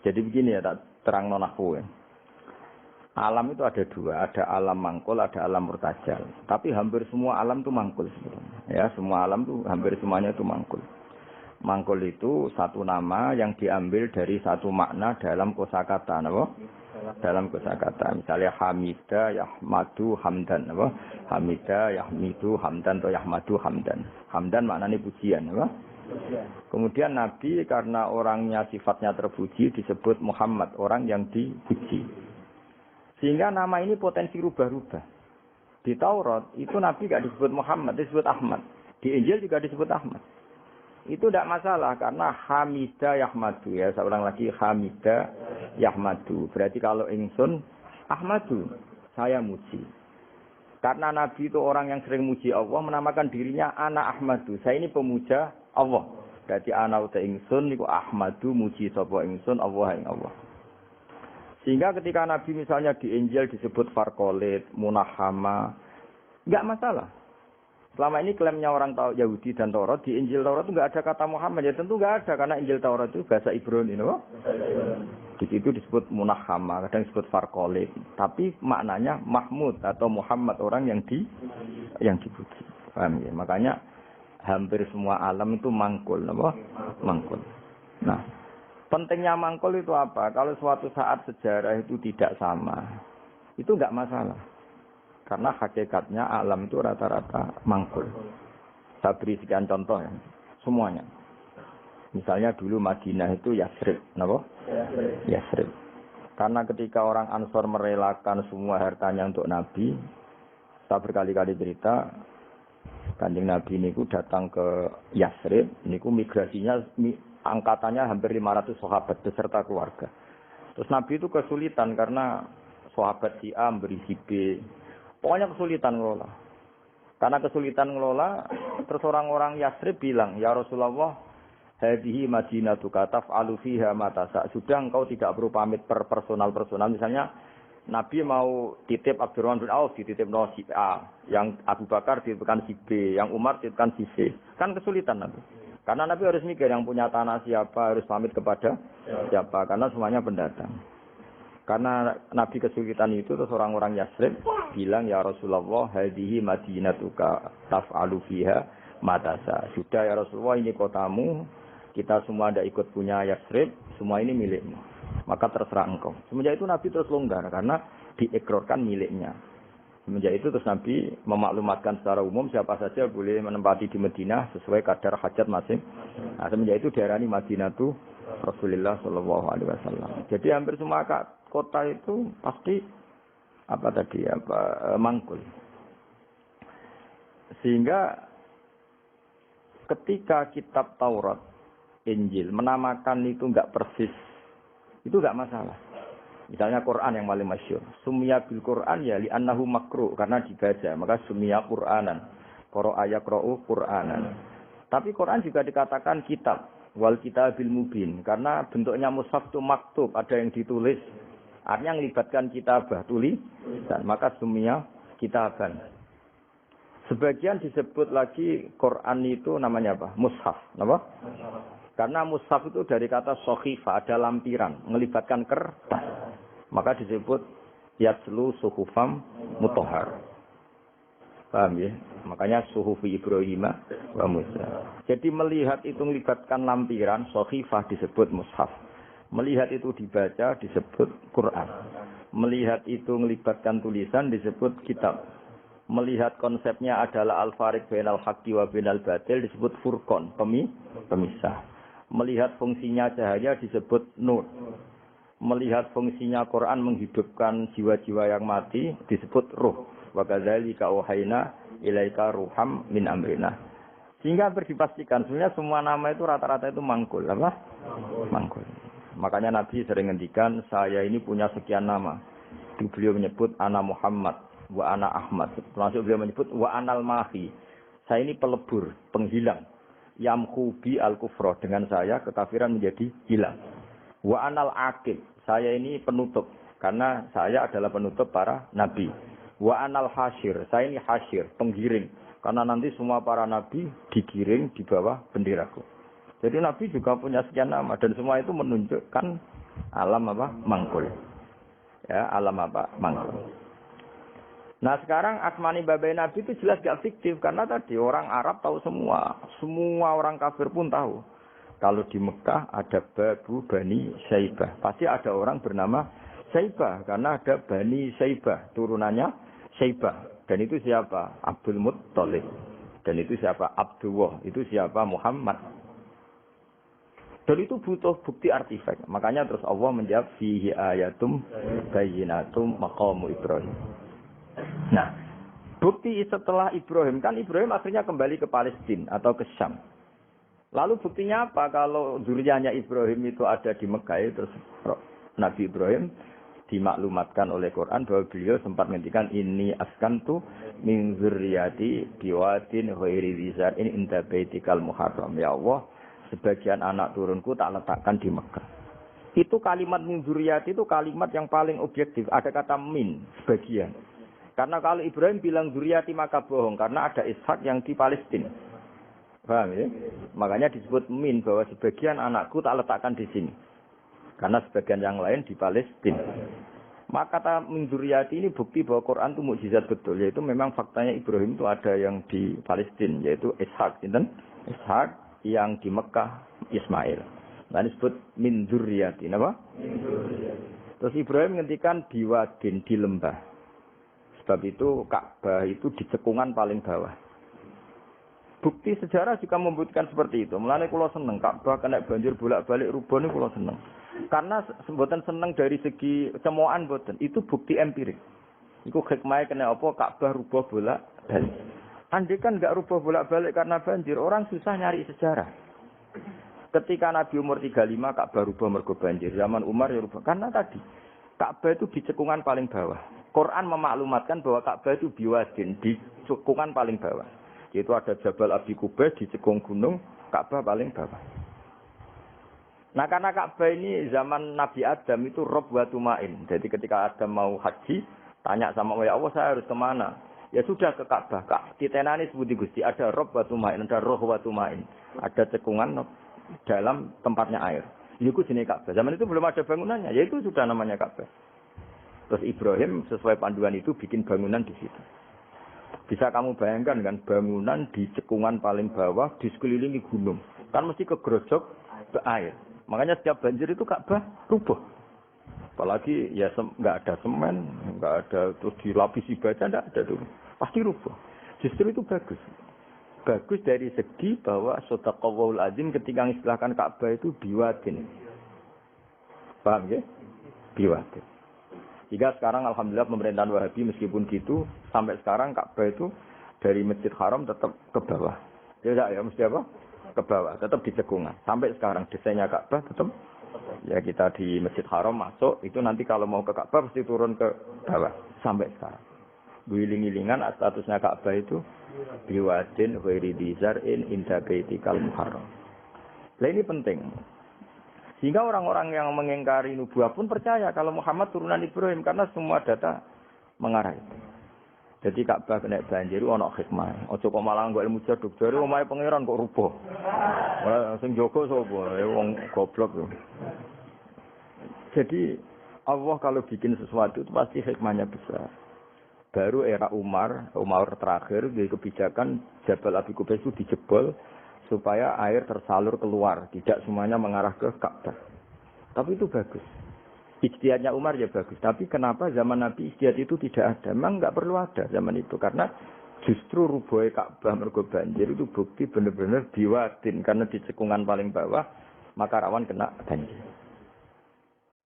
Jadi begini ya, tak terang nonahku ya. Alam itu ada dua, ada alam mangkul, ada alam murtajal. Tapi hampir semua alam itu mangkul sebetulnya. Ya, semua alam itu hampir semuanya itu mangkul. Mangkul itu satu nama yang diambil dari satu makna dalam kosakata, apa? Dalam kosakata. Misalnya Hamida, Yahmadu, Hamdan, apa? Hamida, Yahmidu, Hamdan atau Yahmadu, Hamdan. Hamdan maknanya pujian, apa? Kemudian Nabi karena orangnya sifatnya terpuji disebut Muhammad, orang yang dipuji. Sehingga nama ini potensi rubah-rubah. Di Taurat itu Nabi tidak disebut Muhammad, disebut Ahmad. Di Injil juga disebut Ahmad. Itu tidak masalah karena Hamida Yahmadu ya. Saya ulang lagi Hamida Yahmadu. Berarti kalau ingsun Ahmadu, saya muji. Karena Nabi itu orang yang sering muji Allah, menamakan dirinya Ana Ahmadu. Saya ini pemuja Allah. Berarti ana uta ingsun niku Ahmadu muji sapa ingsun Allah ing Allah. Sehingga ketika Nabi misalnya di Injil disebut Farqolit, Munahama, enggak masalah. Selama ini klaimnya orang Yahudi dan Taurat, di Injil Taurat itu enggak ada kata Muhammad. Ya tentu enggak ada karena Injil Taurat itu bahasa Ibrani, no? Di situ disebut Munahama, kadang disebut Farqolit. Tapi maknanya Mahmud atau Muhammad, orang yang dipuji. Paham ya? Makanya hampir semua alam itu mangkul, apa? Mangkul. Nah, pentingnya mangkul itu apa? Kalau suatu saat sejarah itu tidak sama, itu enggak masalah. Karena hakikatnya alam itu rata-rata mangkul. Saya beri sekian contoh ya, semuanya. Misalnya dulu Madinah itu Yasrib, kenapa? Yasrib. Karena ketika orang Ansor merelakan semua hartanya untuk Nabi, saya berkali-kali cerita, Kanjeng Nabi niku datang ke Yasrib, niku migrasinya angkatannya hampir 500 sahabat beserta keluarga. Terus Nabi itu kesulitan karena sahabat si A memberi si B. Pokoknya kesulitan ngelola. Karena kesulitan ngelola, terus orang-orang Yasrib bilang, "Ya Rasulullah, hadhihi madinatuka taf'alu fiha ma tasa." Sudah engkau tidak perlu pamit per personal. Misalnya Nabi mau titip Abdurrahman bin Auf, dititip si A, yang Abu Bakar dititipkan si B, yang Umar dititipkan si C. Kan kesulitan Nabi. Karena Nabi harus mikir yang punya tanah siapa, harus pamit kepada siapa, karena semuanya pendatang. Karena Nabi kesulitan itu, terus orang-orang Yasrib bilang, "Ya Rasulullah, hadhihi madinatuka taf'alu fiha ma tasa." Sudah ya Rasulullah, ini kotamu, kita semua ada ikut punya Yasrib, semua ini milikmu. Maka terserah engkau. Semenjak itu Nabi terus longgar karena diekrorkan miliknya. Semenjak itu terus Nabi memaklumatkan secara umum siapa saja boleh menempati di Madinah sesuai kadar hajat masing. Nah, semenjak itu diarani Madinatu Rasulullah sallallahu alaihi wasallam. Jadi hampir semua kota itu pasti mangkul. Sehingga ketika kitab Taurat, Injil menamakan itu enggak persis, itu enggak masalah. Misalnya Quran yang paling masyhur, sumya bil Quran ya li annahu makru, karena dibaca, maka sumya Quranan. Qara'a yaqra'u Quranan. Tapi Quran juga dikatakan kitab, wal kitabil mubin, karena bentuknya mushaf itu maktub, ada yang ditulis. Artinya melibatkan kitabah, tulisan, maka sumya kitaban. Sebagian disebut lagi Quran itu namanya apa? Mushaf, apa? Karena mushaf itu dari kata sohifah, ada lampiran, melibatkan kertas. Maka disebut yatslu suhufam mutahhar. Paham ya? Makanya suhufi Ibrahim wa Musa. Jadi melihat itu melibatkan lampiran, sohifah disebut mushaf. Melihat itu dibaca disebut Quran. Melihat itu melibatkan tulisan disebut kitab. Melihat konsepnya adalah al-fariq bainal haqqi wa bainal batil disebut furqan, pemisah. Melihat fungsinya cahaya disebut nur. Melihat fungsinya Quran menghidupkan jiwa-jiwa yang mati disebut ruh. Wa kadzalika auhayna ilaika ruham min amrina. Sehingga dipastikan sebenarnya semua nama itu rata-rata itu mangkul, apa? Mangkul. Makanya Nabi sering ngendikan, saya ini punya sekian nama. Beliau menyebut ana Muhammad wa ana Ahmad. Termasuk beliau menyebut wa anal mahi. Saya ini pelebur, penghilang. Yamhu bi al-kufra, dengan saya kekafiran menjadi hilang. Wa anal aqib, saya ini penutup karena saya adalah penutup para nabi. Wa anal hasyir, saya ini hasyir, penggiring, karena nanti semua para nabi digiring di bawah benderaku. Jadi Nabi juga punya sekian nama dan semua itu menunjukkan Alam apa? Mangkul. Ya, alam apa? Mangkul. Nah sekarang asmani babai Nabi itu jelas gak fiktif karena tadi orang Arab tahu semua orang kafir pun tahu. Kalau di Mekah ada Babu Bani Saibah, pasti ada orang bernama Saibah karena ada Bani Saibah, turunannya Saibah. Dan itu siapa? Abdul Muttalib. Dan itu siapa? Abdullah. Itu siapa? Muhammad. Dan itu butuh bukti artifak. Makanya terus Allah menjawab fihi ayatum bayyinatum maqamu Ibrahim. Nah, bukti setelah Ibrahim kan Ibrahim akhirnya kembali ke Palestina atau ke Syam. Lalu buktinya apa kalau zuriyahnya Ibrahim itu ada di Mekah terus Nabi Ibrahim dimaklumatkan oleh Quran bahwa beliau sempat menghentikan ini askantu min zurriyati biwadin ghairi dzar in inda baitikal muharram ya Allah sebagian anak turunku tak letakkan di Mekah. Itu kalimat min zurriyati itu kalimat yang paling objektif. Ada kata min sebagian. Karena kalau Ibrahim bilang zurriyati maka bohong karena ada Ishak yang di Palestina. Paham ya? Makanya disebut min bahwa sebagian anakku tak letakkan di sini. Karena sebagian yang lain di Palestina. Maka kata min zurriyati ini bukti bahwa Quran itu mukjizat betul. Yaitu memang faktanya Ibrahim itu ada yang di Palestina. Yaitu Ishak. Ishak yang di Mekah Ismail. Nah disebut min dzurriyyati, napa? Terus Ibrahim ngendikan biwadin di lembah. Sebab itu Ka'bah itu di cekungan paling bawah. Bukti sejarah juga membuktikan seperti itu. Mulane kula seneng Ka'bah kena banjir bolak-balik rubuh niku kula seneng. Karena mboten seneng dari segi cemoan mboten, itu bukti empirik. Iku hikmahe kena apa Ka'bah rubuh bolak-balik. Andai kan enggak rubah bolak-balik karena banjir, orang susah nyari sejarah. Ketika Nabi umur 35, Ka'bah rubah mergo banjir. Zaman Umar ya rubah. Karena tadi, Ka'bah itu di cekungan paling bawah. Quran memaklumatkan bahwa Ka'bah itu biwadin, di cekungan paling bawah. Yaitu ada Jabal Abi Kubais di cekung gunung, Ka'bah paling bawah. Nah karena Ka'bah ini zaman Nabi Adam itu rob wa tumain. Jadi ketika Adam mau haji, tanya sama Allah, ya Allah saya harus kemana? Ya sudah ke Ka'bah. Titenani sebuti Gusti ada rob wa tumain, ada roh wa tumain. Ada cekungan dalam tempatnya air. Itu jenis Ka'bah. Zaman itu belum ada bangunannya, ya itu sudah namanya Ka'bah. Terus Ibrahim sesuai panduan itu bikin bangunan di situ. Bisa kamu bayangkan kan bangunan di cekungan paling bawah di sekelilingi gunung. Kan mesti kegerojok ke air. Makanya setiap banjir itu Ka'bah rubuh. Apalagi ya nggak ada semen, nggak ada terus dilapisi baja, nggak ada tuh. Pasti rubuh. Justru itu bagus. Bagus dari segi bahwa shadaqallahul azim ketika mengistilahkan Ka'bah itu biwadin. Paham ya? Biwadin. Jika sekarang alhamdulillah pemerintahan Wahabi meskipun gitu sampai sekarang Ka'bah itu dari Masjid Haram tetap ke bawah. Ya mesti apa? Ke bawah, tetap di cekungan. Sampai sekarang desainnya Ka'bah tetap ya kita di Masjid Haram masuk itu nanti kalau mau ke Ka'bah pasti turun ke bawah sampai sekarang. Wiling-wilingan statusnya Ka'bah itu biwadin ghairi dzar'in inda baitikal muharram. Nah ini penting. Sehingga orang-orang yang mengingkari nubuah pun percaya kalau Muhammad turunan Ibrahim karena semua data mengarah itu. Jadi Ka'bah kena banjir ana hikmah. Aja kok malah nggo ilmu jaduk jare omahe pangeran kok rubuh. Sing jaga sapa? Wong goblok yo. Jadi Allah kalau bikin sesuatu itu pasti hikmahnya besar. Baru era Umar terakhir dari kebijakan Jabal Abi Kubais itu dijebol supaya air tersalur keluar, tidak semuanya mengarah ke Ka'bah. Tapi itu bagus. Ijtihadnya Umar ya bagus. Tapi kenapa zaman Nabi ijtihad itu tidak ada? Memang enggak perlu ada zaman itu karena justru rubuhe Ka'bah mergo banjir itu bukti benar-benar biwadin karena di cekungan paling bawah maka rawan kena banjir.